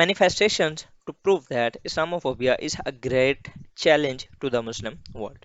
Manifestations to prove that Islamophobia is a great challenge to the Muslim world.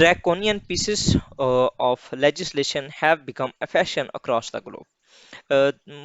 draconian pieces of legislation have become a fashion across the globe.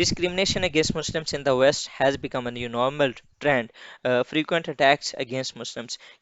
Discrimination against Muslims in the West has become a new normal trend. Frequent attacks against Muslims.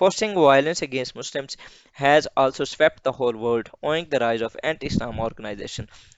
Fostering violence against Muslims has also swept the whole world, owing the rise of anti-Islam organization.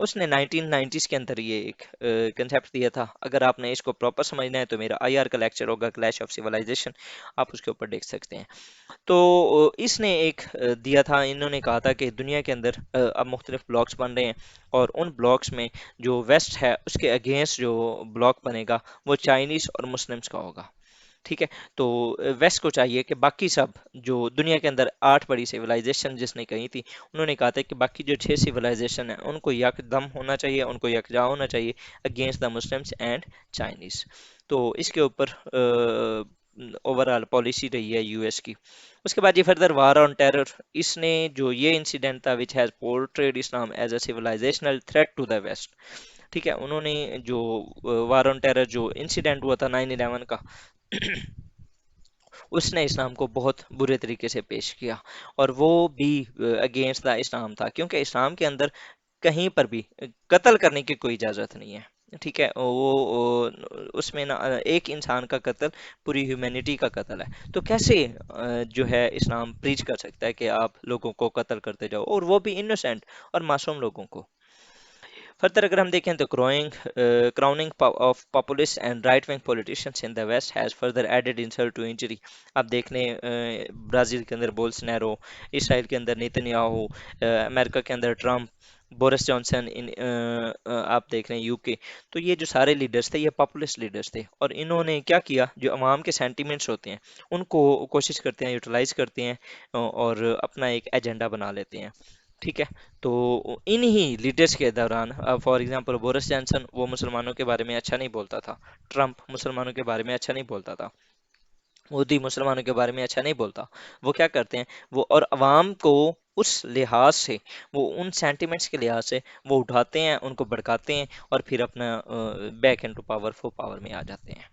اس نے 1990s کے اندر یہ ایک concept دیا تھا. اگر آپ نے اس کو پراپر سمجھنا ہے تو میرا آئی آر کا لیکچر ہوگا کلیش آف سیولائزیشن، آپ اس کے اوپر دیکھ سکتے ہیں. تو اس نے ایک دیا تھا، انہوں نے کہا تھا کہ دنیا کے اندر اب مختلف بلاکس بن رہے ہیں، اور ان بلاکس میں جو ویسٹ ہے اس کے اگینسٹ جو بلاک بنے گا وہ چائنیز اور مسلمس کا ہوگا. ٹھیک ہے. تو ویسٹ کو چاہیے کہ باقی سب جو دنیا کے اندر 8 بڑی سیولائزیشن جس نے کہی تھی، انہوں نے کہا تھا کہ باقی جو 6 سیولائزیشن ہیں ان کو یک دم ہونا چاہیے، ان کو یکجا ہونا چاہیے against the Muslims and Chinese. تو اس کے اوپر اوور آل پالیسی رہی ہے یو ایس کی. اس کے بعد یہ فردر وار آن ٹیرر، اس نے جو یہ انسیڈنٹ تھا which has portrayed Islam as a civilizational threat to the west. ٹھیک ہے. انہوں نے جو وار آن ٹیرر جو انسیڈنٹ ہوا تھا 9/11 کا، اس نے اسلام کو بہت برے طریقے سے پیش کیا، اور وہ بھی اگینسٹ دا اسلام تھا، کیونکہ اسلام کے اندر کہیں پر بھی قتل کرنے کی کوئی اجازت نہیں ہے. ٹھیک ہے. اس میں نا ایک انسان کا قتل پوری ہیومینٹی کا قتل ہے. تو کیسے جو ہے اسلام پریچ کر سکتا ہے کہ آپ لوگوں کو قتل کرتے جاؤ، اور وہ بھی انوسینٹ اور معصوم لوگوں کو. فردر اگر ہم دیکھیں تو crowning of populist and right wing politicians in the west has further added insult to injury. آپ دیکھ لیں برازیل کے اندر بولسنیرو، اسرائیل کے اندر نیتنیاہو، امریکہ کے اندر ٹرمپ، بورس جانسن، آپ دیکھ رہے ہیں یو کے. تو یہ جو سارے لیڈرز تھے یہ پاپولسٹ لیڈرز تھے، اور انہوں نے کیا کیا، جو عوام کے سینٹیمنٹس ہوتے ہیں ان کو کوشش کرتے ہیں یوٹیلائز کرتے ہیں، اور اپنا ایک ایجنڈا بنا لیتے ہیں. ٹھیک ہے. تو انہی لیڈرز کے دوران فار ایگزامپل بورس جانسن وہ مسلمانوں کے بارے میں اچھا نہیں بولتا تھا، ٹرمپ مسلمانوں کے بارے میں اچھا نہیں بولتا تھا، مودی مسلمانوں کے بارے میں اچھا نہیں بولتا. وہ کیا کرتے ہیں، وہ اور عوام کو اس لحاظ سے، وہ ان سینٹیمنٹس کے لحاظ سے وہ اٹھاتے ہیں، ان کو بھڑکاتے ہیں، اور پھر اپنا back into power four power میں آ جاتے ہیں.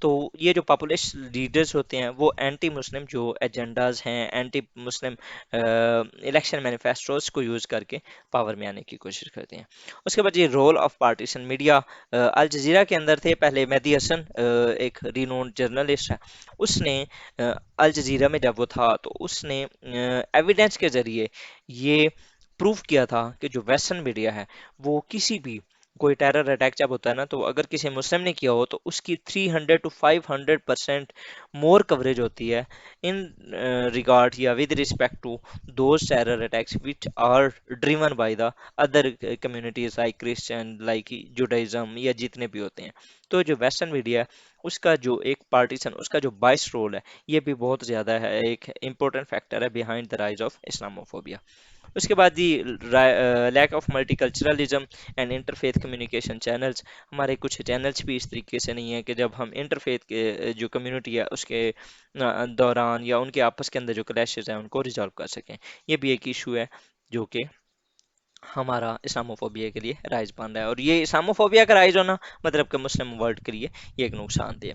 تو یہ جو پاپولسٹ لیڈرز ہوتے ہیں وہ اینٹی مسلم جو ایجنڈاز ہیں، اینٹی مسلم الیکشن مینیفیسٹوز کو یوز کر کے پاور میں آنے کی کوشش کرتے ہیں. اس کے بعد یہ role of partisan media. Al Jazeera کے اندر تھے پہلے مہدی حسن، ایک رینونڈ جرنلسٹ ہے. اس نے الجزیرہ میں جب وہ تھا تو اس نے ایویڈنس کے ذریعے یہ پروف کیا تھا کہ جو ویسٹرن میڈیا ہے وہ کسی بھی کوئی ٹیرر اٹیک جب ہوتا ہے نا، تو اگر کسی مسلم نے کیا ہو تو اس کی 300 to 500% مور کوریج ہوتی ہے ان ریگارڈ یا with respect to those terror attacks which are driven by the other communities like Christian, like Judaism, یا جتنے بھی ہوتے ہیں. تو جو ویسٹرن میڈیا ہے اس کا جو ایک پارٹیشن، اس کا جو بائس رول ہے، یہ بھی بہت زیادہ ہے، ایک امپورٹنٹ فیکٹر ہے behind the rise of Islamophobia. اس کے بعد جی lack of multiculturalism and interfaith communication channels. ہمارے کچھ چینلز بھی اس طریقے سے نہیں ہیں کہ جب ہم انٹرفیتھ کے جو کمیونٹی ہے اس کے دوران یا ان کے آپس کے اندر جو کلیشز ہیں ان کو ریزالو کر سکیں. یہ بھی ایک ایشو ہے جو کہ ہمارا اسلاموفوبیا کے لیے رائز بن رہا ہے، اور یہ اسلاموفوبیا کا رائز ہونا مطلب کہ مسلم ورلڈ کے لیے یہ ایک نقصان دہ ہے.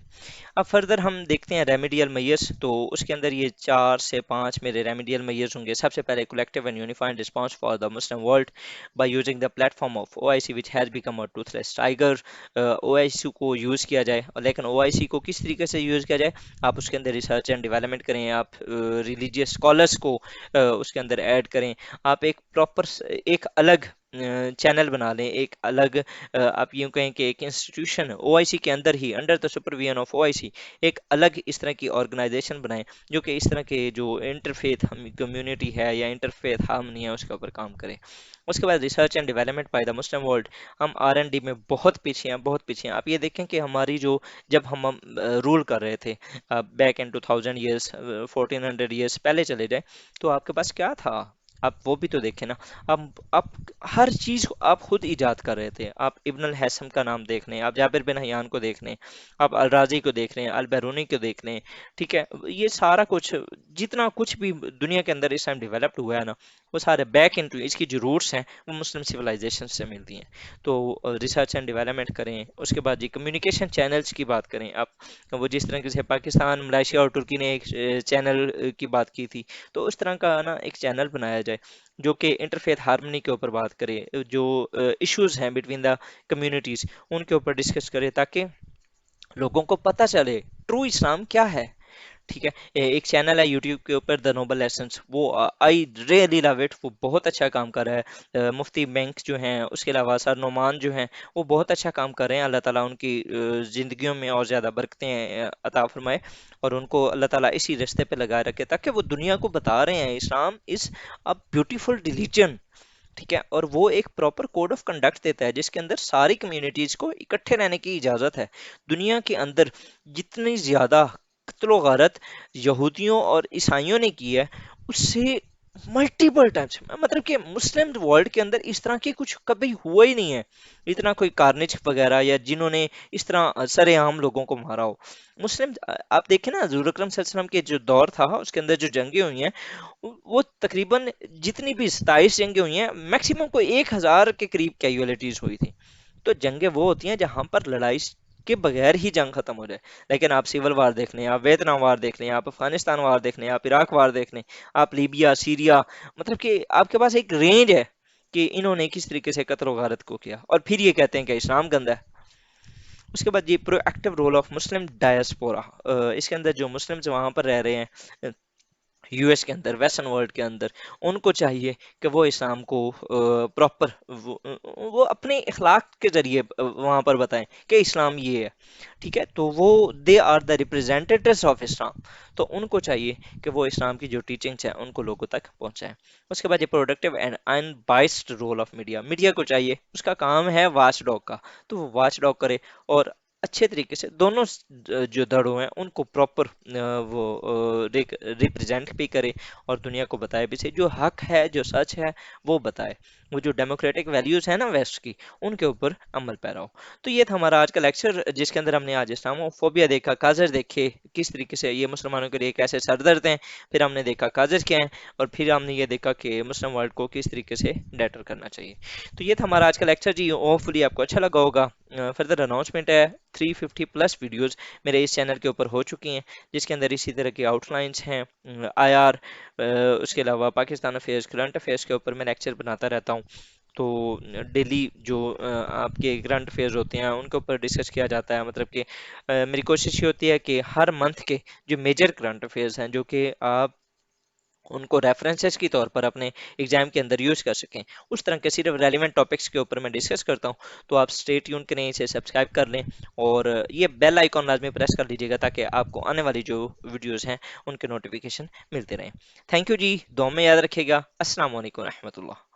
اب فردر ہم دیکھتے ہیں ریمیڈیل میئرس. تو اس کے اندر یہ 4 سے 5 میرے ریمیڈیل میئرس ہوں گے. سب سے پہلے collective and unified response for the Muslim world by using the platform of O I C which has become a tooth tiger. O I C کو یوز کیا جائے، لیکن او آئی سی کو کس طریقے سے یوز کیا جائے، آپ اس کے اندر ریسرچ اینڈ ڈیولپمنٹ کریں، آپ ریلیجیس اسکالرس کو اس کے اندر ایڈ کریں، آپ ایک پراپر ایک الگ چینل بنا لیں، ایک الگ آپ یوں کہیں کہ ایک انسٹیٹیوشن او آئی سی کے اندر ہی، under the supervision of O I سی، ایک الگ اس طرح کی آرگنائزیشن بنائیں جو کہ اس طرح کے جو انٹرفیتھ کمیونٹی ہے یا انٹرفیتھ ہارمنی ہے اس کے اوپر کام کرے. اس کے بعد research and development by the Muslim world. ہم آر این ڈی میں بہت پیچھے ہیں، بہت پیچھے ہیں. آپ یہ دیکھیں کہ ہماری جو جب ہم رول کر رہے تھے بیک ان 2000 ایئرس 1400 ایئرس پہلے چلے جائیں، تو آپ کے پاس کیا تھا، آپ وہ بھی تو دیکھیں نا. آپ ہر چیز کو آپ خود ایجاد کر رہے تھے. آپ ابن الحسم کا نام دیکھ لیں، آپ جابر بن حیان کو دیکھ لیں، آپ الرازی کو دیکھ لیں، البیرونی کو دیکھ لیں. ٹھیک ہے. یہ سارا کچھ جتنا کچھ بھی دنیا کے اندر اس ٹائم ڈیولپڈ ہوا ہے نا، وہ سارے بیک انٹو اس کی جو روٹس ہیں وہ مسلم سویلائزیشن سے ملتی ہیں. تو ریسرچ اینڈ ڈیولپمنٹ کریں. اس کے بعد جی کمیونیکیشن چینلز کی بات کریں آپ، وہ جس طرح سے پاکستان، ملائیشیا اور ترکی نے ایک چینل کی بات کی تھی، تو اس طرح کا نا ایک چینل بنایا جائے جو کہ انٹرفیتھ ہارمنی کے اوپر بات کرے، جو ایشوز ہیں بٹوین دا کمیونٹیز ان کے اوپر ڈسکس کرے، تاکہ لوگوں کو پتہ چلے ٹرو اسلام کیا ہے. ٹھیک ہے، ایک چینل ہے یوٹیوب کے اوپر دا نوبل ایسنس، وہ آئی ریئلی لو اٹ، وہ بہت اچھا کام کر رہا ہے، مفتی بینک جو ہیں، اس کے علاوہ سر نعمان جو ہیں، وہ بہت اچھا کام کر رہے ہیں، اللہ تعالیٰ ان کی زندگیوں میں اور زیادہ برکتیں عطا فرمائے، اور ان کو اللہ تعالیٰ اسی رستے پہ لگائے رکھے، تاکہ وہ دنیا کو بتا رہے ہیں اسلام از ا بیوٹیفل ریلیجن، ٹھیک ہے، اور وہ ایک پراپر کوڈ آف کنڈکٹ دیتا ہے جس کے اندر ساری کمیونٹیز کو اکٹھے رہنے کی اجازت ہے۔ دنیا کے اندر جتنی زیادہ قتل و غارت یہودیوں اور عیسائیوں نے کی ہے، اس سے ملٹیپل ٹائمس، مطلب کہ مسلم ورلڈ کے اندر اس طرح کی کچھ کبھی ہوا ہی نہیں ہے، اتنا کوئی کارنیج وغیرہ، یا جنہوں نے اس طرح سر عام لوگوں کو مارا ہو۔ مسلم، آپ دیکھیں نا، حضور اکرم صلی اللہ علیہ وسلم کے جو دور تھا اس کے اندر جو جنگیں ہوئی ہیں، وہ تقریباً جتنی بھی 27 جنگیں ہوئی ہیں، میکسیمم کوئی 1000 کے قریب کیجولیٹیز ہوئی تھی۔ تو جنگیں وہ ہوتی ہیں جہاں پر لڑائی کے بغیر ہی جنگ ختم ہو جائے، لیکن آپ سول وار دیکھ لیں، آپ ویتنام وار دیکھ لیں، آپ افغانستان وار دیکھ لیں، آپ عراق وار دیکھ لیں، آپ لیبیا، سیریا، مطلب کہ آپ کے پاس ایک رینج ہے کہ انہوں نے کس طریقے سے قتل و غارت کو کیا، اور پھر یہ کہتے ہیں کہ اسلام گندا ہے۔ اس کے بعد یہ proactive role of Muslim diaspora, اس کے اندر جو مسلمز وہاں پر رہ رہے ہیں، یو ایس کے اندر، ویسٹرن ورلڈ کے اندر، ان کو چاہیے کہ وہ اسلام کو پراپر، وہ اپنے اخلاق کے ذریعے وہاں پر بتائیں کہ اسلام یہ ہے، ٹھیک ہے، تو وہ دے آر دا ریپرزینٹیٹیوز آف اسلام، تو ان کو چاہیے کہ وہ اسلام کی جو ٹیچنگس ہیں ان کو لوگوں تک پہنچائیں۔ اس کے بعد یہ productive and unbiased role of media, media کو چاہیے، اس کا کام ہے واچ ڈاگ کا، تو وہ واچ ڈاگ کرے، اور اچھے طریقے سے دونوں جو دھڑوں ہیں ان کو پراپر وہ ریپرزینٹ بھی کرے، اور دنیا کو بتائے بھی سے جو حق ہے، جو سچ ہے، وہ بتائے، وہ جو ڈیموکریٹک ویلیوز ہیں نا ویسٹ کی، ان کے اوپر عمل پیرا ہو۔ تو یہ تھا ہمارا آج کا لیکچر، جس کے اندر ہم نے آج اسلامو فوبیا دیکھا، کاجر دیکھے کس طریقے سے یہ مسلمانوں کے لیے کیسے سردرد ہیں، پھر ہم نے دیکھا کاجر کیا ہیں، اور پھر ہم نے یہ دیکھا کہ مسلم ورلڈ کو کس طریقے سے ڈیٹر کرنا چاہیے۔ تو یہ تھا ہمارا آج کا لیکچر جی، ہوپ فلی آپ کو اچھا لگا ہوگا۔ فردر اناؤنسمنٹ ہے، 350 پلس ویڈیوز میرے اس چینل کے اوپر ہو چکی ہیں، جس کے اندر اسی طرح کی آؤٹ لائنس ہیں، آئی آر، اس کے علاوہ پاکستان افیئرس، کرنٹ افیئرس کے اوپر میں لیکچر بناتا رہتا ہوں، تو ڈیلی جو آپ کے کرنٹ افیئرز ہوتے ہیں ان کے اوپر ڈسکس کیا جاتا ہے، مطلب کہ میری کوشش یہ ہوتی ہے کہ ہر منتھ کے جو میجر کرنٹ افیئرز ہیں، جو کہ آپ ان کو ریفرنسز کی طور پر اپنے ایگزام کے اندر یوز کر سکیں، اس طرح کے صرف ریلیونٹ ٹاپکس کے اوپر میں ڈسکس کرتا ہوں، تو آپ اسٹے ٹیون کریں، اسے سبسکرائب کر لیں، اور یہ بیل آئیکن لازمی پریس کر لیجیے گا تاکہ آپ کو آنے والی جو ویڈیوز ہیں ان کے نوٹیفیکیشن ملتے رہیں۔ تھینک یو جی، دعا میں یاد رکھیے گا۔ السلام علیکم و رحمۃ اللہ۔